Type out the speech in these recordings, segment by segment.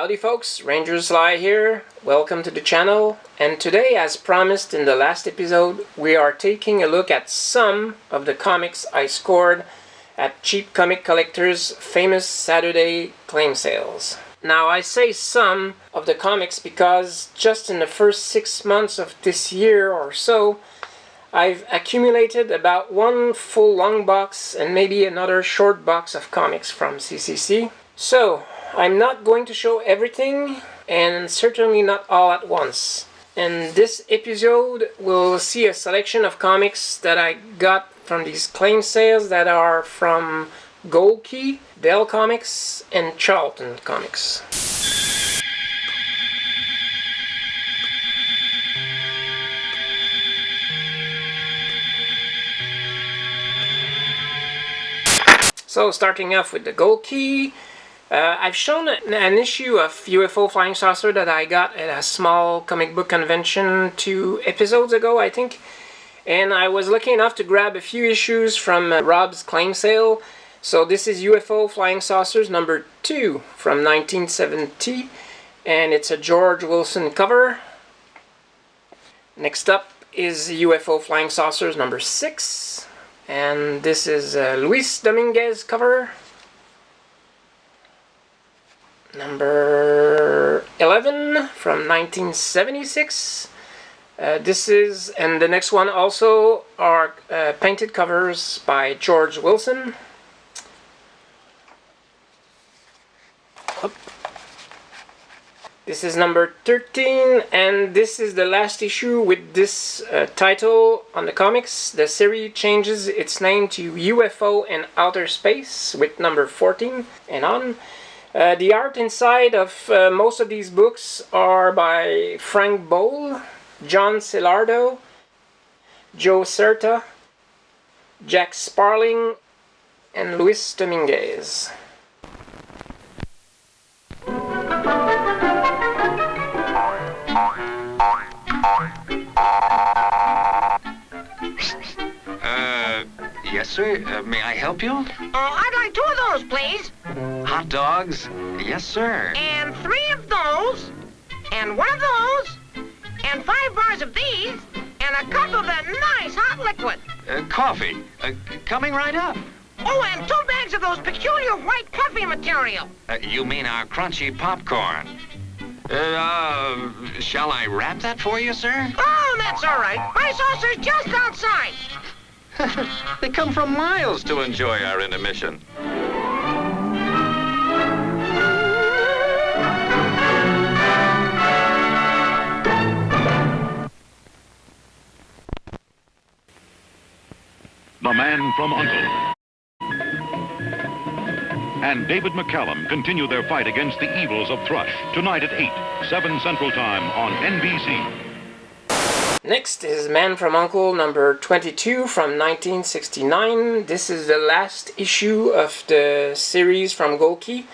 Howdy folks, Ranger Sly here. Welcome to the channel. And today, as promised in the last episode, we are taking a look at some of the comics I scored at Cheap Comic Collector's famous Saturday claim sales. Now I say some of the comics because just in the first 6 months of this year or so, I've accumulated about one full long box and maybe another short box of comics from CCC. So, I'm not going to show everything, and certainly not all at once. And this episode will see a selection of comics that I got from these claim sales that are from Gold Key, Dell Comics, and Charlton Comics. So, starting off with the Gold Key. I've shown an issue of UFO Flying Saucer that I got at a small comic book convention 2 episodes ago, I think. And I was lucky enough to grab a few issues from Rob's claim sale. So this is UFO Flying Saucers number 2 from 1970. And it's a George Wilson cover. Next up is UFO Flying Saucers number 6. And this is Luis Dominguez cover. Number 11 from 1976. This is, and the next one also are painted covers by George Wilson. This is number 13, and this is the last issue with this title on the comics. The series changes its name to UFO and Outer Space with number 14 and on. The art inside of most of these books are by Frank Bowl, John Cilardo, Joe Certa, Jack Sparling, and Luis Dominguez. Yes, sir. May I help you? I'd like 2 of those, please. Hot dogs? Yes, sir. And 3 of those. And 1 of those. And 5 bars of these. And a cup of that nice hot liquid. Coffee. Coming right up. Oh, and 2 bags of those peculiar white puffy material. You mean our crunchy popcorn? Shall I wrap that for you, sir? Oh, that's all right. My saucer's just outside. They come from miles to enjoy our intermission. The Man from U.N.C.L.E. and David McCallum continue their fight against the evils of thrush tonight at 8, 7 Central Time on NBC. Next is Man from U.N.C.L.E. number 22 from 1969. This is the last issue of the series from Gold Key.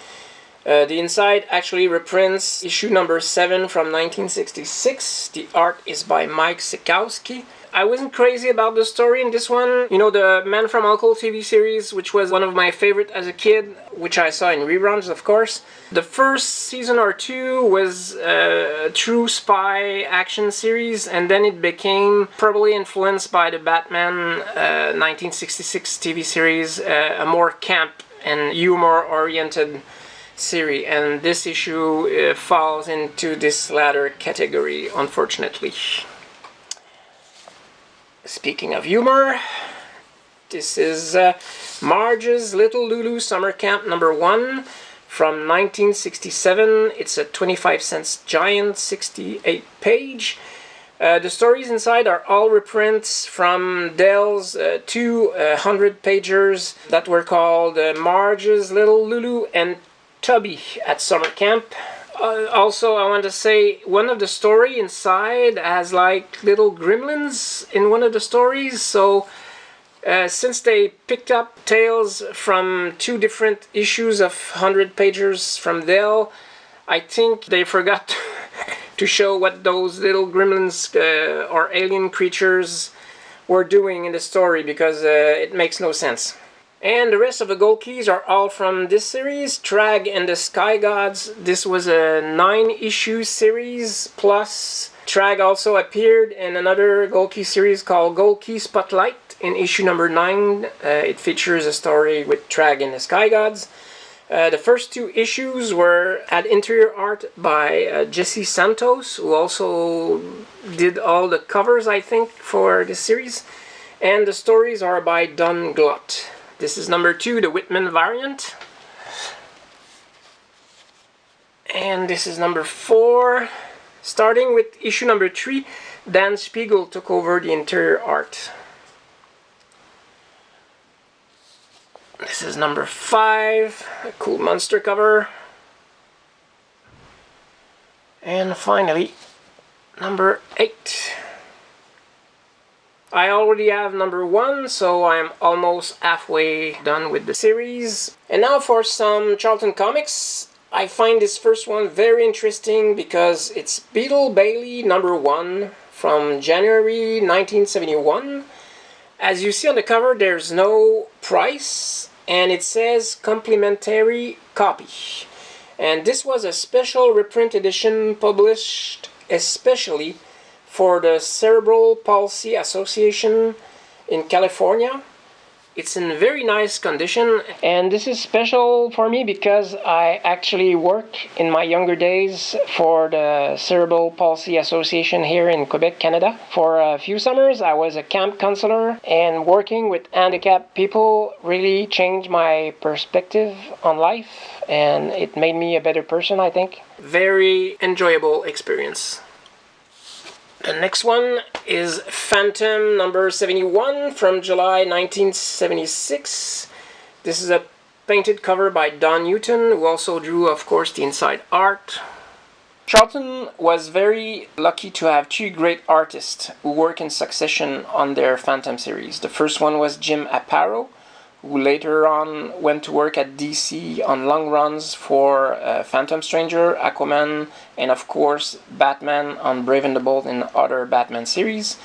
The inside actually reprints issue number 7 from 1966. The art is by Mike Sekowsky. I wasn't crazy about the story in this one. You know, the Man from U.N.C.L.E. TV series, which was one of my favorite as a kid, which I saw in reruns, of course. The first season or 2 was a true spy action series, and then it became probably influenced by the Batman 1966 TV series, a more camp and humor-oriented series. And this issue falls into this latter category, unfortunately. Speaking of humor, this is Marge's Little Lulu Summer Camp number 1 from 1967. It's a 25-cent giant, 68-page. The stories inside are all reprints from Dell's 2 100-pagers that were called Marge's Little Lulu and Tubby at Summer Camp. Also, I want to say, one of the story inside has like little gremlins in one of the stories, so since they picked up tales from 2 different issues of 100-pagers from Dell, I think they forgot to show what those little gremlins or alien creatures were doing in the story, because it makes no sense. And the rest of the gold keys are all from this series, Trag and the Sky Gods. This was a 9-issue series, plus Trag also appeared in another gold key series called Gold Key Spotlight in issue number 9. It features a story with Trag and the Sky Gods. The first 2 issues had interior art by Jesse Santos, who also did all the covers, I think, for this series. And the stories are by Don Glott. This is number 2, the Whitman variant. And this is number 4. Starting with issue number 3, Dan Spiegel took over the interior art. This is number 5, a cool monster cover. And finally, number 8. I already have number 1, so I'm almost halfway done with the series. And now for some Charlton comics. I find this first one very interesting because it's Beetle Bailey number 1 from January 1971. As you see on the cover, there's no price, and it says complimentary copy. And this was a special reprint edition published especially for the Cerebral Palsy Association in California. It's in very nice condition, and this is special for me because I actually worked in my younger days for the Cerebral Palsy Association here in Quebec, Canada. For a few summers, I was a camp counselor, and working with handicapped people really changed my perspective on life, and it made me a better person, I think. Very enjoyable experience. The next one is Phantom number 71 from July 1976. This is a painted cover by Don Newton, who also drew, of course, the inside art. Charlton was very lucky to have 2 great artists who work in succession on their Phantom series. The first one was Jim Aparo, who later on went to work at DC on long runs for Phantom Stranger, Aquaman, and of course Batman on Brave and the Bold and other Batman series.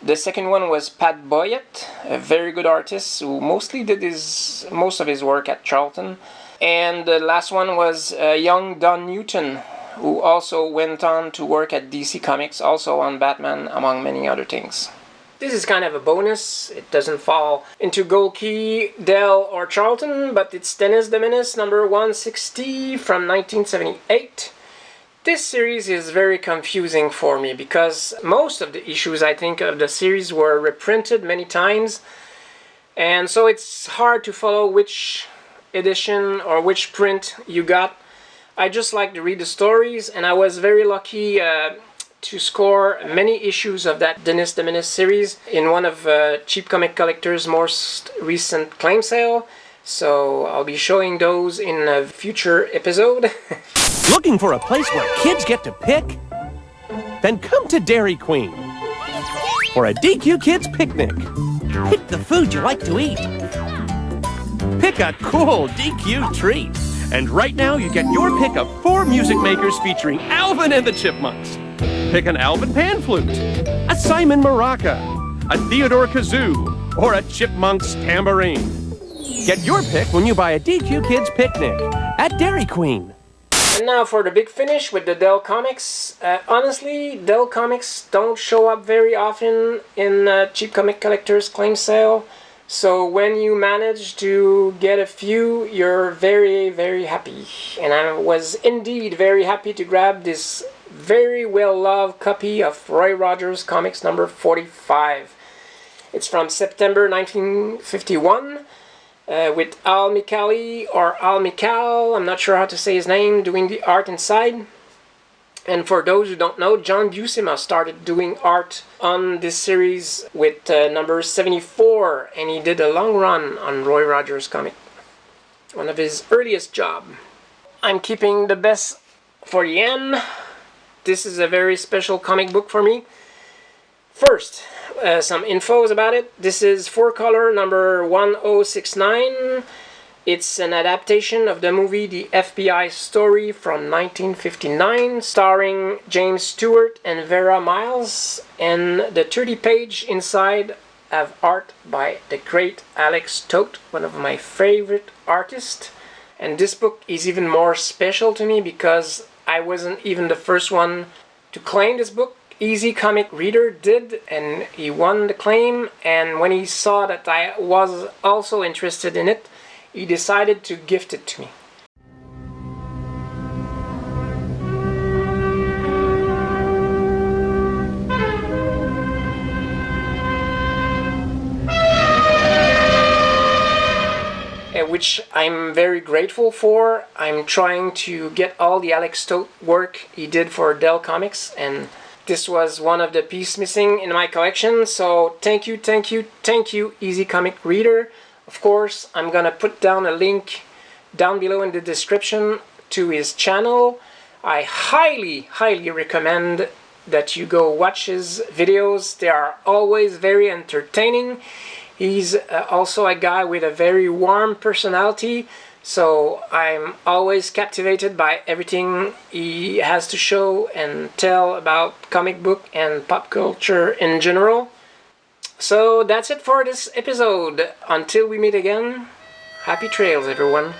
The second one was Pat Boyett, a very good artist who mostly did most of his work at Charlton. And the last one was young Don Newton, who also went on to work at DC Comics, also on Batman, among many other things. This is kind of a bonus. It doesn't fall into Gold Key, Dell, or Charlton, but it's Dennis the Menace number 160 from 1978. This series is very confusing for me because most of the issues, I think, of the series were reprinted many times, and so it's hard to follow which edition or which print you got. I just like to read the stories, and I was very lucky to score many issues of that Dennis the Menace series in one of Cheap Comic Collector's most recent claim sale. So I'll be showing those in a future episode. Looking for a place where kids get to pick? Then come to Dairy Queen for a DQ Kids picnic. Pick the food you like to eat. Pick a cool DQ treat. And right now you get your pick of 4 music makers featuring Alvin and the Chipmunks. Pick an Alvin pan flute, a Simon maraca, a Theodore kazoo, or a Chipmunks tambourine. Get your pick when you buy a DQ Kids picnic at Dairy Queen. And now for the big finish with the Dell Comics. Honestly, Dell Comics don't show up very often in Cheap Comic Collector's claim sale. So when you manage to get a few, you're very, very happy. And I was indeed very happy to grab this very well-loved copy of Roy Rogers Comics number 45. It's from September 1951 with Al Micali, or Al Mical, I'm not sure how to say his name, doing the art inside. And for those who don't know, John Buscema started doing art on this series with number 74, and he did a long run on Roy Rogers comic. One of his earliest jobs. I'm keeping the best for the end. This is a very special comic book for me. First, some infos about it. This is 4-color number 1069. It's an adaptation of the movie The FBI Story from 1959, starring James Stewart and Vera Miles. And the 30-page inside have art by the great Alex Toth, one of my favorite artists. And this book is even more special to me because I wasn't even the first one to claim this book. Easy Comic Reader did, and he won the claim. And when he saw that I was also interested in it, he decided to gift it to me. Which I'm very grateful for. I'm trying to get all the Alex Toth work he did for Dell Comics, and this was one of the pieces missing in my collection, so thank you, thank you, thank you, Easy Comic Reader. Of course, I'm gonna put down a link down below in the description to his channel. I highly recommend that you go watch his videos. They are always very entertaining. He's also a guy with a very warm personality, so I'm always captivated by everything he has to show and tell about comic book and pop culture in general. So that's it for this episode. Until we meet again, happy trails everyone.